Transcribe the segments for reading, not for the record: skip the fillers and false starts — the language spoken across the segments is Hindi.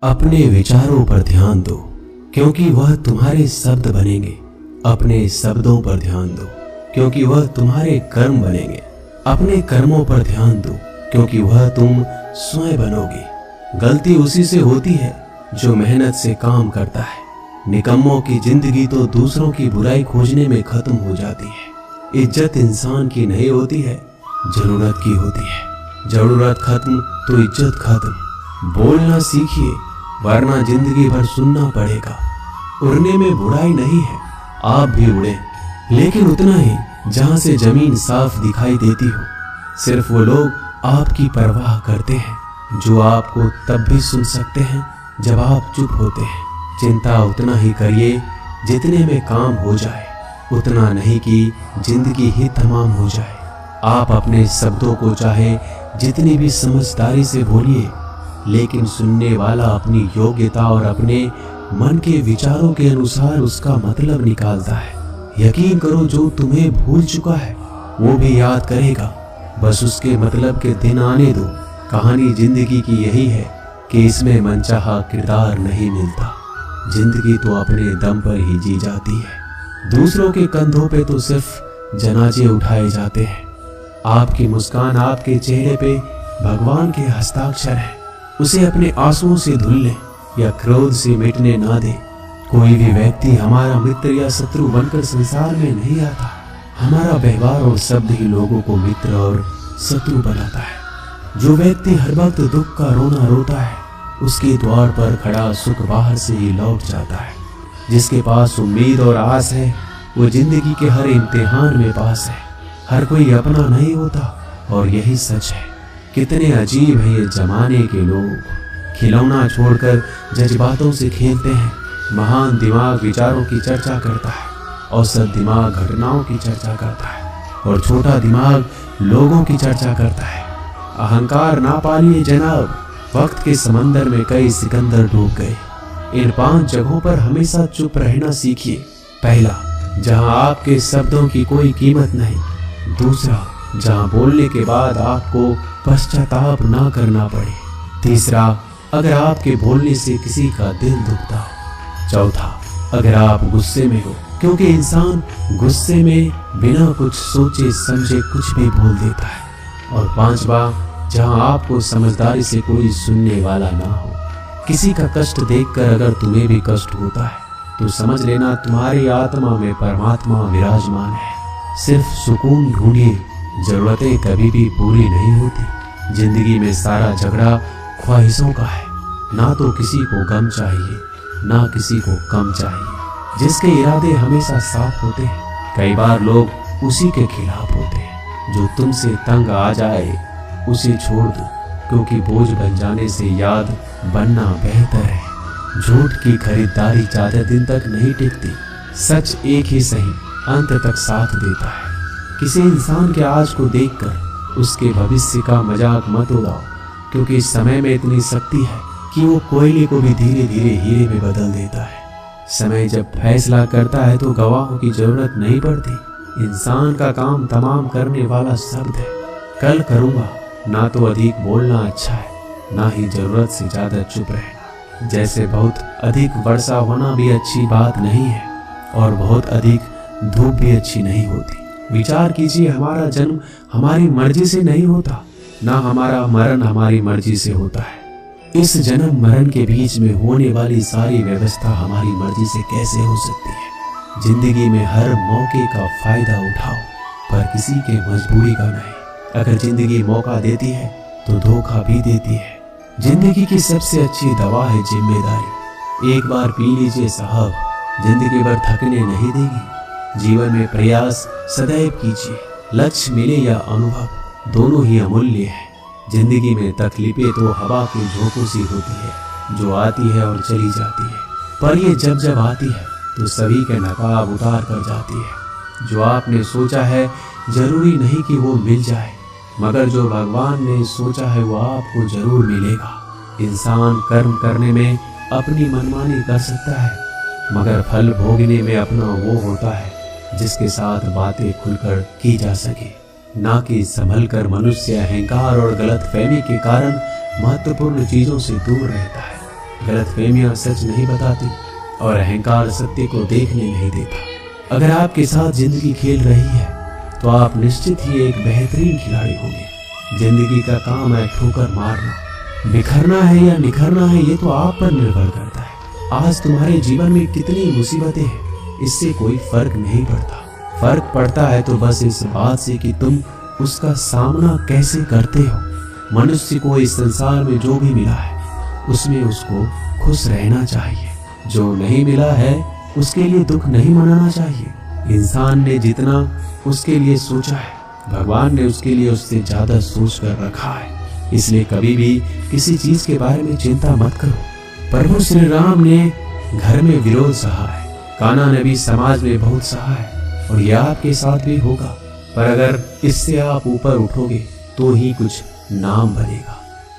अपने विचारों पर ध्यान दो, क्योंकि वह तुम्हारे शब्द बनेंगे। अपने शब्दों पर ध्यान दो, क्योंकि वह तुम्हारे कर्म बनेंगे। अपने कर्मों पर ध्यान दो, क्योंकि वह तुम स्वयं बनोगे। गलती उसी से होती है जो मेहनत से काम करता है। निकम्मों की जिंदगी तो दूसरों की बुराई खोजने में खत्म हो जाती है। इज्जत इंसान की नहीं होती है, जरूरत की होती है। जरूरत खत्म तो इज्जत खत्म। बोलना सीखिए, वरना जिंदगी भर सुनना पड़ेगा। उड़ने में बुराई नहीं है, आप भी उड़े, लेकिन उतना ही जहां से जमीन साफ दिखाई देती हो। सिर्फ वो लोग आपकी परवाह करते हैं जो आपको तब भी सुन सकते हैं जब आप चुप होते हैं। चिंता उतना ही करिए जितने में काम हो जाए, उतना नहीं कि जिंदगी ही तमाम हो जाए। आप अपने शब्दों को चाहे जितनी भी समझदारी से बोलिए, लेकिन सुनने वाला अपनी योग्यता और अपने मन के विचारों के अनुसार उसका मतलब निकालता है। यकीन करो, जो तुम्हें भूल चुका है वो भी याद करेगा। बस उसके मतलब के दिन आने दो। कहानी जिंदगी की यही है कि इसमें मनचाहा किरदार नहीं मिलता। जिंदगी तो अपने दम पर ही जी जाती है। दूसरों के कंधों पे तो सिर्फ जनाजे उठाए जाते हैं। आपकी मुस्कान आपके चेहरे पे भगवान के हस्ताक्षर है। उसे अपने आंसुओं से धुल ले या क्रोध से मिटने ना दे। कोई भी व्यक्ति हमारा मित्र या शत्रु बनकर संसार में नहीं आता। हमारा व्यवहार और शब्द ही लोगों को मित्र और शत्रु बनाता है। जो व्यक्ति हर वक्त दुख का रोना रोता है, उसके द्वार पर खड़ा सुख बाहर से ही लौट जाता है। जिसके पास उम्मीद और आस है, वो जिंदगी के हर इम्तिहान में पास है। हर कोई अपना नहीं होता, और यही सच है। कितने अजीब है ये जमाने के लोग। खिलौना छोड़कर जज्बातों से खेलते हैं। महान दिमाग विचारों की चर्चा करता है, औसत दिमाग घटनाओं की चर्चा करता है, और छोटा दिमाग लोगों की चर्चा करता है। अहंकार ना पालिए जनाब, वक्त के समंदर में कई सिकंदर डूब गए। इन 5 जगहों पर हमेशा चुप रहना सीखिए। पहला, जहां आपके शब्दों की कोई कीमत नहीं। दूसरा, जहां बोलने के बाद आपको पश्चाताप ना करना पड़े। तीसरा, अगर आपके बोलने से किसी का दिल दुखता हो। चौथा, अगर आप गुस्से में हो, क्योंकि इंसान गुस्से में बिना कुछ सोचे समझे कुछ भी बोल देता है। और पांचवा, जहां आपको समझदारी से कोई सुनने वाला ना हो। किसी का कष्ट देखकर अगर तुम्हें भी कष्ट होता है, तो समझ लेना तुम्हारी आत्मा में परमात्मा विराजमान है। सिर्फ सुकून ढूंढिए, जरूरतें कभी भी पूरी नहीं होती। जिंदगी में सारा झगड़ा ख्वाहिशों का है। ना तो किसी को गम चाहिए, ना किसी को कम चाहिए। जिसके इरादे हमेशा साफ होते हैं, कई बार लोग उसी के खिलाफ होते हैं। जो तुमसे तंग आ जाए उसे छोड़ दो, क्योंकि बोझ बन जाने से याद बनना बेहतर है। झूठ की खरीदारी ज्यादा दिन तक नहीं टिकती। सच एक ही सही अंत तक साथ देता है। किसी इंसान के आज को देखकर उसके भविष्य का मजाक मत उड़ाओ, क्योंकि इस समय में इतनी शक्ति है कि वो कोयले को भी धीरे धीरे हीरे में बदल देता है। समय जब फैसला करता है तो गवाहों की जरूरत नहीं पड़ती। इंसान का काम तमाम करने वाला शब्द है। कल करूंगा, ना तो अधिक बोलना अच्छा है, ना ही जरूरत से ज्यादा चुप रहना। जैसे बहुत अधिक वर्षा होना भी अच्छी बात नहीं है, और बहुत अधिक धूप भी अच्छी नहीं होती। विचार कीजिए, हमारा जन्म हमारी मर्जी से नहीं होता, ना हमारा मरण हमारी मर्जी से होता है। इस जन्म मरण के बीच में होने वाली सारी व्यवस्था हमारी मर्जी से कैसे हो सकती है। जिंदगी में हर मौके का फायदा उठाओ, पर किसी के मजबूरी का नहीं। अगर जिंदगी मौका देती है तो धोखा भी देती है। जिंदगी की सबसे अच्छी दवा है जिम्मेदारी। एक बार पी लीजिए साहब, जिंदगी भर थकने नहीं देगी। जीवन में प्रयास सदैव कीजिए। लक्ष्य मिले या अनुभव, दोनों ही अमूल्य है। जिंदगी में तकलीफें तो हवा के झोंकों सी होती है, जो आती है और चली जाती है। पर ये जब जब आती है तो सभी के नकाब उतार कर जाती है। जो आपने सोचा है जरूरी नहीं कि वो मिल जाए, मगर जो भगवान ने सोचा है वो आपको जरूर मिलेगा। इंसान कर्म करने में अपनी मनमानी कर सकता है, मगर फल भोगने में अपना वो होता है जिसके साथ बातें खुलकर की जा सके। ना कि संभल कर मनुष्य अहंकार और गलतफहमी के कारण महत्वपूर्ण चीजों से दूर रहता है। गलतफहमियां सच नहीं बताती और अहंकार सत्य को देखने नहीं देता। अगर आपके साथ जिंदगी खेल रही है तो आप निश्चित ही एक बेहतरीन खिलाड़ी होंगे। जिंदगी का काम है ठोकर मारना, बिखरना है या निखरना है ये तो आप पर निर्भर करता है। आज तुम्हारे जीवन में कितनी मुसीबतें हैं इससे कोई फर्क नहीं पड़ता। फर्क पड़ता है तो बस इस बात से कि तुम उसका सामना कैसे करते हो। मनुष्य को इस संसार में जो भी मिला है उसमें उसको खुश रहना चाहिए। जो नहीं मिला है उसके लिए दुख नहीं मनाना चाहिए। इंसान ने जितना उसके लिए सोचा है भगवान ने उसके लिए उससे ज्यादा सोच कर रखा है। इसलिए कभी भी किसी चीज के बारे में चिंता मत करो। प्रभु श्री राम ने घर में विरोध सहा है, कान्हा ने भी समाज में बहुत सहा है और यह आपके साथ भी होगा। पर अगर इससे आप ऊपर उठोगे तो ही कुछ नाम बनेगा।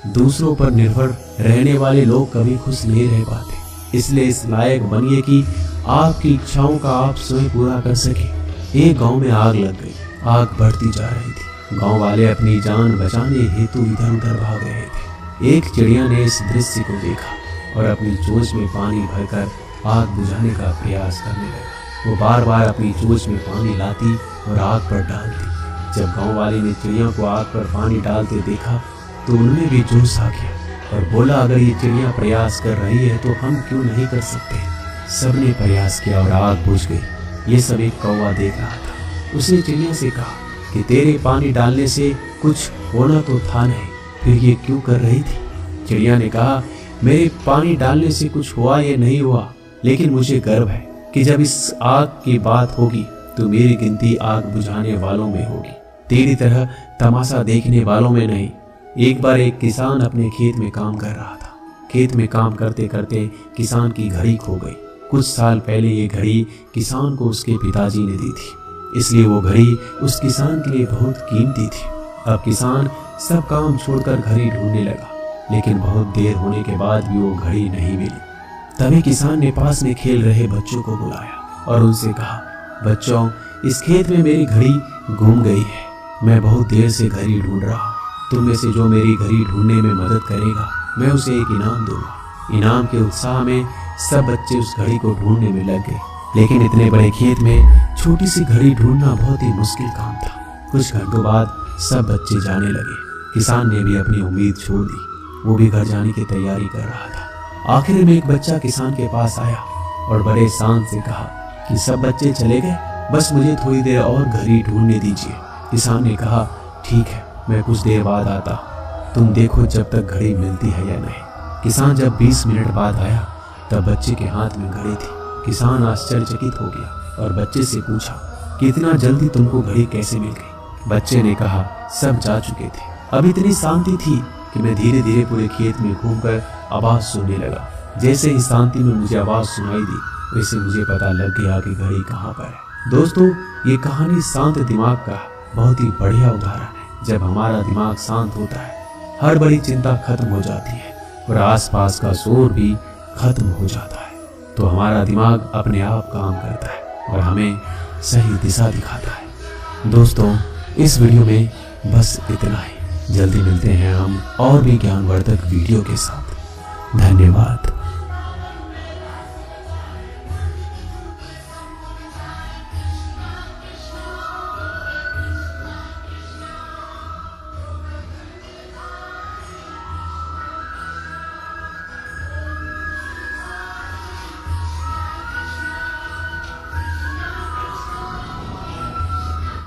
दूसरों पर निर्भर रहने वाले लोग कभी खुश नहीं रह पाते। इसलिए इस लायक बनिए कि आपकी इच्छाओं का आप स्वयं पूरा कर सके। एक गांव में आग लग गई। आग बढ़ती जा रही थी। गांव वाले अपनी जान बचाने हेतु इधर उधर भाग रहे थे। एक चिड़िया ने इस दृश्य को देखा और अपनी चोंच में पानी भरकर आग बुझाने का प्रयास करने लगा। वो बार बार अपनी चोंच में पानी लाती और आग पर डालती। जब गांव वाले ने चिड़िया को आग पर पानी डालते देखा तो उनमें भी जोश आ गया और बोला, अगर ये चिड़िया प्रयास कर रही है तो हम क्यों नहीं कर सकते। सबने प्रयास किया और आग बुझ गई। ये सब एक कौवा देख रहा था। उसने चिड़िया से कहा कि तेरे पानी डालने से कुछ होना तो था नहीं, फिर ये क्यों कर रही थी। चिड़िया ने कहा, मेरे पानी डालने से कुछ हुआ या नहीं हुआ, लेकिन मुझे गर्व है कि जब इस आग की बात होगी तो मेरी गिनती आग बुझाने वालों में होगी, तेरी तरह तमाशा देखने वालों में नहीं। एक बार एक किसान अपने खेत में काम कर रहा था। खेत में काम करते करते किसान की घड़ी खो गई। कुछ साल पहले ये घड़ी किसान को उसके पिताजी ने दी थी, इसलिए वो घड़ी उस किसान के लिए बहुत कीमती थी। अब किसान सब काम छोड़कर घड़ी ढूंढने लगा, लेकिन बहुत देर होने के बाद भी वो घड़ी नहीं मिली। तभी किसान ने पास में खेल रहे बच्चों को बुलाया और उनसे कहा, बच्चों, इस खेत में मेरी घड़ी गुम गई है। मैं बहुत देर से घड़ी ढूंढ रहा हूँ। तुम में से जो मेरी घड़ी ढूंढने में मदद करेगा मैं उसे एक इनाम दूंगा। इनाम के उत्साह में सब बच्चे उस घड़ी को ढूंढने में लग गए, लेकिन इतने बड़े खेत में छोटी सी घड़ी ढूंढना बहुत ही मुश्किल काम था। कुछ घंटों बाद सब बच्चे जाने लगे। किसान ने भी अपनी उम्मीद छोड़ दी। वो भी घर जाने की तैयारी कर रहा था। आखिर में एक बच्चा किसान के पास आया और बड़े शान से कहा कि सब बच्चे चले गए, बस मुझे थोड़ी देर और घड़ी ढूंढने दीजिए। किसान ने कहा, ठीक है, मैं कुछ देर बाद आता हूँ, तुम देखो जब तक घड़ी मिलती है या नहीं। किसान जब 20 मिनट बाद आया तब बच्चे के हाथ में घड़ी थी। किसान आश्चर्यचकित हो गया और बच्चे से पूछा कि इतना जल्दी तुमको घड़ी कैसे मिल गई। बच्चे ने कहा, सब जा चुके थे। अब इतनी शांति थी कि मैं धीरे धीरे पूरे खेत में घूमकर आवाज सुनने लगा। जैसे ही शांति में मुझे आवाज सुनाई दी वैसे मुझे पता लग गया कि घड़ी कहाँ पर है। दोस्तों, ये कहानी शांत दिमाग का बहुत ही बढ़िया उदाहरण है। जब हमारा दिमाग शांत होता है हर बड़ी चिंता खत्म हो जाती है और आसपास का शोर भी खत्म हो जाता है, तो हमारा दिमाग अपने आप काम करता है और हमें सही दिशा दिखाता है। दोस्तों, इस वीडियो में बस इतना ही। जल्दी मिलते हैं हम और भी ज्ञानवर्धक वीडियो के साथ। धन्यवाद।